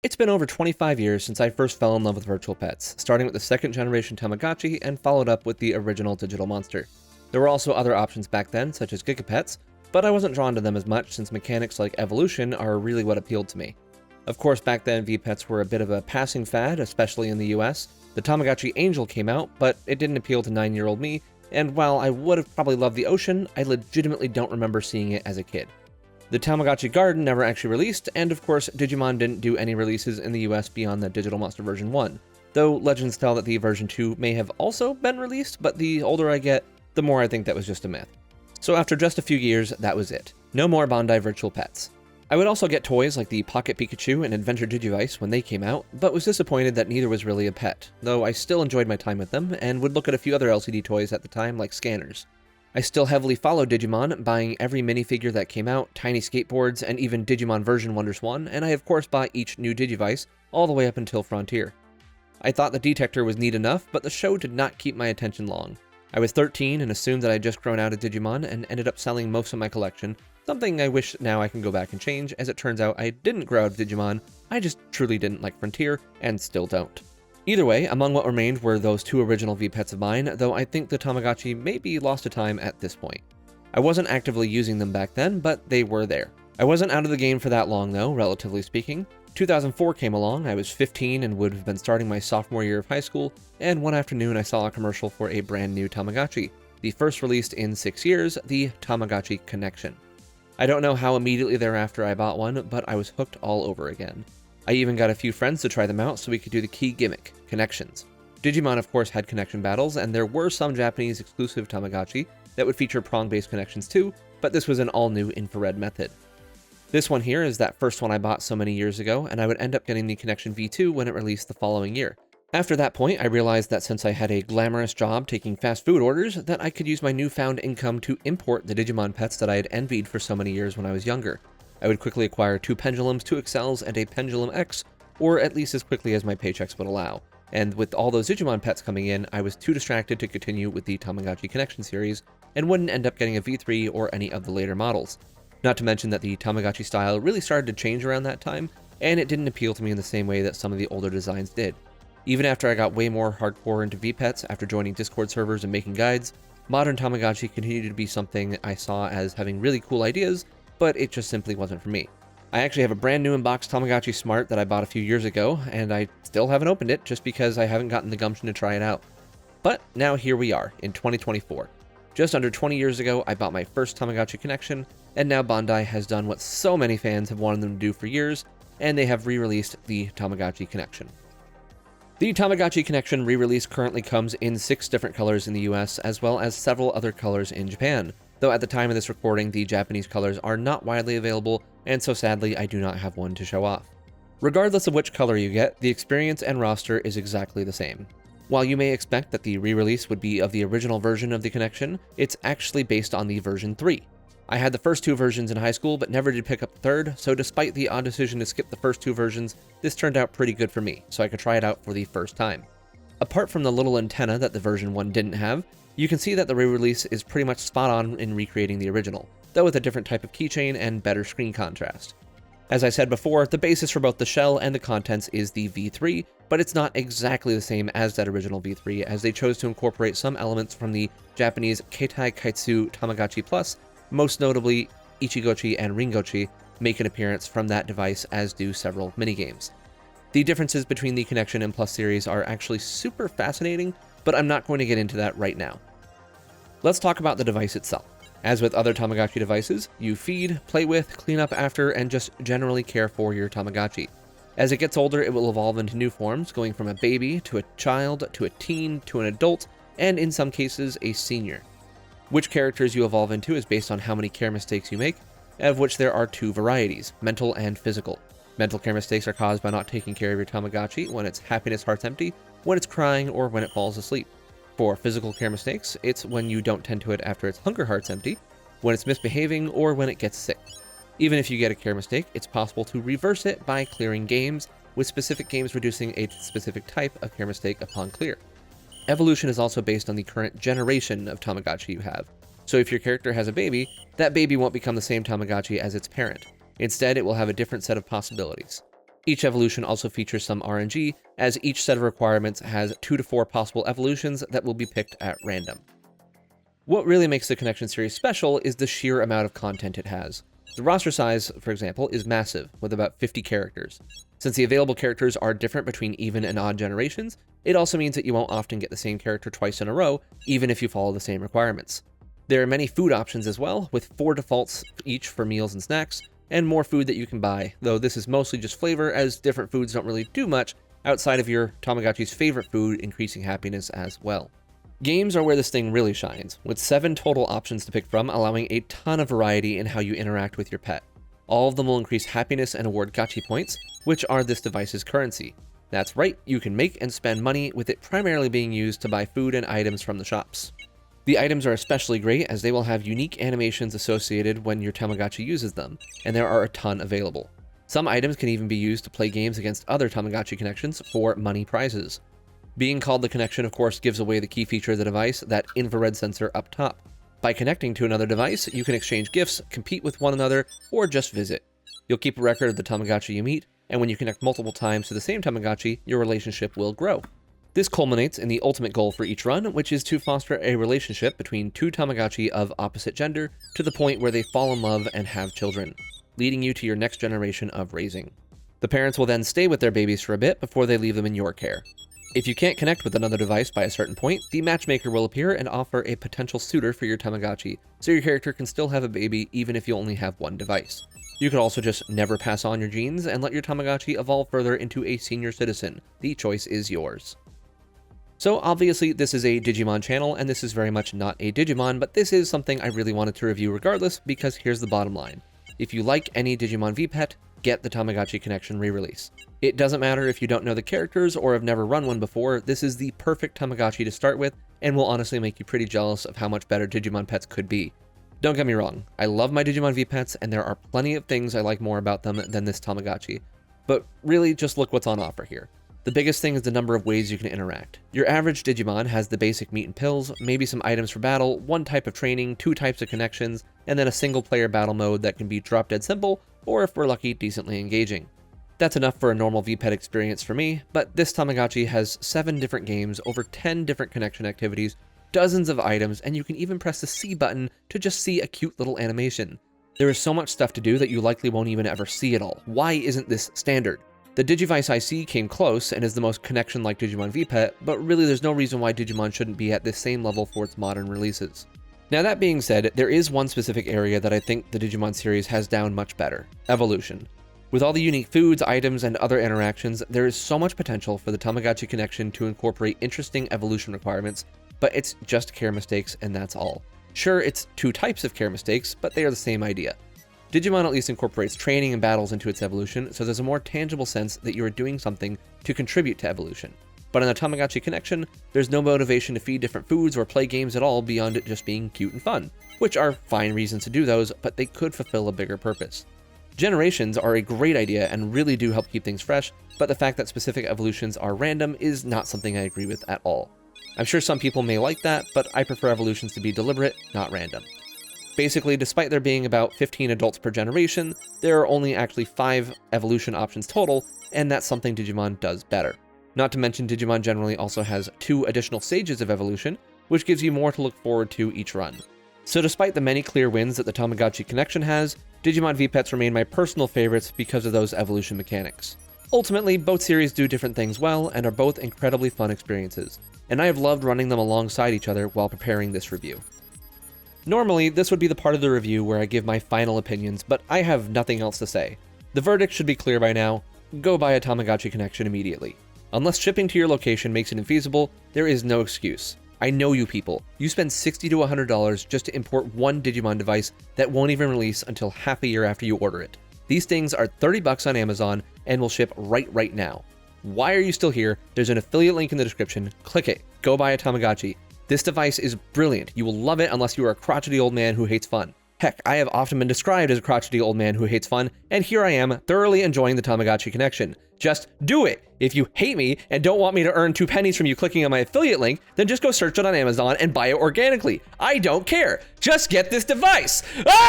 It's been over 25 years since I first fell in love with virtual pets, starting with the second generation Tamagotchi and followed up with the original digital monster. There were also other options back then, such as Gigapets, but I wasn't drawn to them as much since mechanics like evolution are really what appealed to me. Of course, back then V-Pets were a bit of a passing fad, especially in the US. The Tamagotchi Angel came out, but it didn't appeal to 9-year-old me, and while I would have probably loved the ocean, I legitimately don't remember seeing it as a kid. The Tamagotchi Garden never actually released, and of course, Digimon didn't do any releases in the US beyond the Digital Monster version 1, though legends tell that the version 2 may have also been released, but the older I get, the more I think that was just a myth. So after just a few years, that was it. No more Bandai virtual pets. I would also get toys like the Pocket Pikachu and Adventure Digivice when they came out, but was disappointed that neither was really a pet, though I still enjoyed my time with them, and would look at a few other LCD toys at the time like scanners. I still heavily followed Digimon, buying every minifigure that came out, tiny skateboards, and even Digimon version Wonderswan, and I of course bought each new Digivice, all the way up until Frontier. I thought the Detector was neat enough, but the show did not keep my attention long. I was 13 and assumed that I had just grown out of Digimon and ended up selling most of my collection, something I wish now I can go back and change, as it turns out I didn't grow out of Digimon, I just truly didn't like Frontier, and still don't. Either way, among what remained were those two original V-Pets of mine, though I think the Tamagotchi may be lost to time at this point. I wasn't actively using them back then, but they were there. I wasn't out of the game for that long though, relatively speaking. 2004 came along, I was 15 and would have been starting my sophomore year of high school, and one afternoon I saw a commercial for a brand new Tamagotchi, the first released in 6 years, the Tamagotchi Connection. I don't know how immediately thereafter I bought one, but I was hooked all over again. I even got a few friends to try them out so we could do the key gimmick, connections. Digimon of course had connection battles, and there were some Japanese exclusive Tamagotchi that would feature prong-based connections too, but this was an all-new infrared method. This one here is that first one I bought so many years ago, and I would end up getting the Connection V2 when it released the following year. After that point, I realized that since I had a glamorous job taking fast food orders, that I could use my newfound income to import the Digimon pets that I had envied for so many years when I was younger. I would quickly acquire 2 Pendulums, 2 Excels, and a Pendulum X, or at least as quickly as my paychecks would allow. And with all those Digimon pets coming in, I was too distracted to continue with the Tamagotchi Connection series, and wouldn't end up getting a V3 or any of the later models. Not to mention that the Tamagotchi style really started to change around that time, and it didn't appeal to me in the same way that some of the older designs did. Even after I got way more hardcore into V-Pets after joining Discord servers and making guides, modern Tamagotchi continued to be something I saw as having really cool ideas, but it just simply wasn't for me. I actually have a brand new in-box Tamagotchi Smart that I bought a few years ago, and I still haven't opened it just because I haven't gotten the gumption to try it out. But now here we are, in 2024. Just under 20 years ago, I bought my first Tamagotchi Connection, and now Bandai has done what so many fans have wanted them to do for years, and they have re-released the Tamagotchi Connection. The Tamagotchi Connection re-release currently comes in 6 different colors in the US, as well as several other colors in Japan, though at the time of this recording, the Japanese colors are not widely available, and so sadly, I do not have one to show off. Regardless of which color you get, the experience and roster is exactly the same. While you may expect that the re-release would be of the original version of the Connection, it's actually based on the version 3. I had the first 2 versions in high school, but never did pick up the third, so despite the odd decision to skip the first 2 versions, this turned out pretty good for me, so I could try it out for the first time. Apart from the little antenna that the version 1 didn't have, you can see that the re-release is pretty much spot on in recreating the original, though with a different type of keychain and better screen contrast. As I said before, the basis for both the shell and the contents is the V3, but it's not exactly the same as that original V3, as they chose to incorporate some elements from the Japanese Keitai Kaitsu Tamagotchi Plus, most notably Ichigochi and Ringochi make an appearance from that device, as do several minigames. The differences between the Connection and Plus series are actually super fascinating, but I'm not going to get into that right now. Let's talk about the device itself. As with other Tamagotchi devices, you feed, play with, clean up after, and just generally care for your Tamagotchi. As it gets older, it will evolve into new forms, going from a baby, to a child, to a teen, to an adult, and in some cases, a senior. Which characters you evolve into is based on how many care mistakes you make, of which there are 2 varieties, mental and physical. Mental care mistakes are caused by not taking care of your Tamagotchi when its happiness heart's empty, when it's crying, or when it falls asleep. For physical care mistakes, it's when you don't tend to it after its hunger heart's empty, when it's misbehaving, or when it gets sick. Even if you get a care mistake, it's possible to reverse it by clearing games, with specific games reducing a specific type of care mistake upon clear. Evolution is also based on the current generation of Tamagotchi you have. So if your character has a baby, that baby won't become the same Tamagotchi as its parent. Instead, it will have a different set of possibilities. Each evolution also features some RNG, as each set of requirements has 2 to 4 possible evolutions that will be picked at random. What really makes the Connection series special is the sheer amount of content it has. The roster size, for example, is massive, with about 50 characters. Since the available characters are different between even and odd generations, it also means that you won't often get the same character twice in a row, even if you follow the same requirements. There are many food options as well, with 4 defaults each for meals and snacks, and more food that you can buy, though this is mostly just flavor, as different foods don't really do much outside of your Tamagotchi's favorite food increasing happiness as well. Games are where this thing really shines, with 7 total options to pick from, allowing a ton of variety in how you interact with your pet. All of them will increase happiness and award Gotchi points, which are this device's currency. That's right, you can make and spend money, with it primarily being used to buy food and items from the shops. The items are especially great as they will have unique animations associated when your Tamagotchi uses them, and there are a ton available. Some items can even be used to play games against other Tamagotchi connections for money prizes. Being called the Connection, of course, gives away the key feature of the device, that infrared sensor up top. By connecting to another device, you can exchange gifts, compete with one another, or just visit. You'll keep a record of the Tamagotchi you meet, and when you connect multiple times to the same Tamagotchi, your relationship will grow. This culminates in the ultimate goal for each run, which is to foster a relationship between 2 Tamagotchi of opposite gender to the point where they fall in love and have children, leading you to your next generation of raising. The parents will then stay with their babies for a bit before they leave them in your care. If you can't connect with another device by a certain point, the matchmaker will appear and offer a potential suitor for your Tamagotchi, so your character can still have a baby even if you only have one device. You can also just never pass on your genes and let your Tamagotchi evolve further into a senior citizen. The choice is yours. So obviously this is a Digimon channel, and this is very much not a Digimon, but this is something I really wanted to review regardless, because here's the bottom line. If you like any Digimon V-Pet, get the Tamagotchi Connection re-release. It doesn't matter if you don't know the characters or have never run one before, this is the perfect Tamagotchi to start with, and will honestly make you pretty jealous of how much better Digimon pets could be. Don't get me wrong, I love my Digimon V-Pets, and there are plenty of things I like more about them than this Tamagotchi. But really, just look what's on offer here. The biggest thing is the number of ways you can interact. Your average Digimon has the basic meat and pills, maybe some items for battle, 1 type of training, 2 types of connections, and then a single player battle mode that can be drop dead simple, or if we're lucky, decently engaging. That's enough for a normal V-Pet experience for me, but this Tamagotchi has 7 different games, over 10 different connection activities, dozens of items, and you can even press the C button to just see a cute little animation. There is so much stuff to do that you likely won't even ever see it all. Why isn't this standard? The Digivice IC came close and is the most connection-like Digimon V-Pet, but really there's no reason why Digimon shouldn't be at this same level for its modern releases. Now that being said, there is one specific area that I think the Digimon series has down much better: evolution. With all the unique foods, items, and other interactions, there is so much potential for the Tamagotchi Connection to incorporate interesting evolution requirements, but it's just care mistakes and that's all. Sure, it's 2 types of care mistakes, but they are the same idea. Digimon at least incorporates training and battles into its evolution, so there's a more tangible sense that you are doing something to contribute to evolution. But in the Tamagotchi Connection, there's no motivation to feed different foods or play games at all beyond it just being cute and fun, which are fine reasons to do those, but they could fulfill a bigger purpose. Generations are a great idea and really do help keep things fresh, but the fact that specific evolutions are random is not something I agree with at all. I'm sure some people may like that, but I prefer evolutions to be deliberate, not random. Basically, despite there being about 15 adults per generation, there are only actually 5 evolution options total, and that's something Digimon does better. Not to mention, Digimon generally also has 2 additional stages of evolution, which gives you more to look forward to each run. So despite the many clear wins that the Tamagotchi Connection has, Digimon V-Pets remain my personal favorites because of those evolution mechanics. Ultimately, both series do different things well and are both incredibly fun experiences, and I have loved running them alongside each other while preparing this review. Normally, this would be the part of the review where I give my final opinions, but I have nothing else to say. The verdict should be clear by now: go buy a Tamagotchi Connection immediately. Unless shipping to your location makes it infeasible, there is no excuse. I know you people. You spend $60 to $100 just to import one Digimon device that won't even release until half a year after you order it. These things are $30 on Amazon and will ship right now. Why are you still here? There's an affiliate link in the description. Click it. Go buy a Tamagotchi. This device is brilliant. You will love it unless you are a crotchety old man who hates fun. Heck, I have often been described as a crotchety old man who hates fun, and here I am, thoroughly enjoying the Tamagotchi Connection. Just do it! If you hate me and don't want me to earn 2 pennies from you clicking on my affiliate link, then just go search it on Amazon and buy it organically. I don't care. Just get this device! Ah!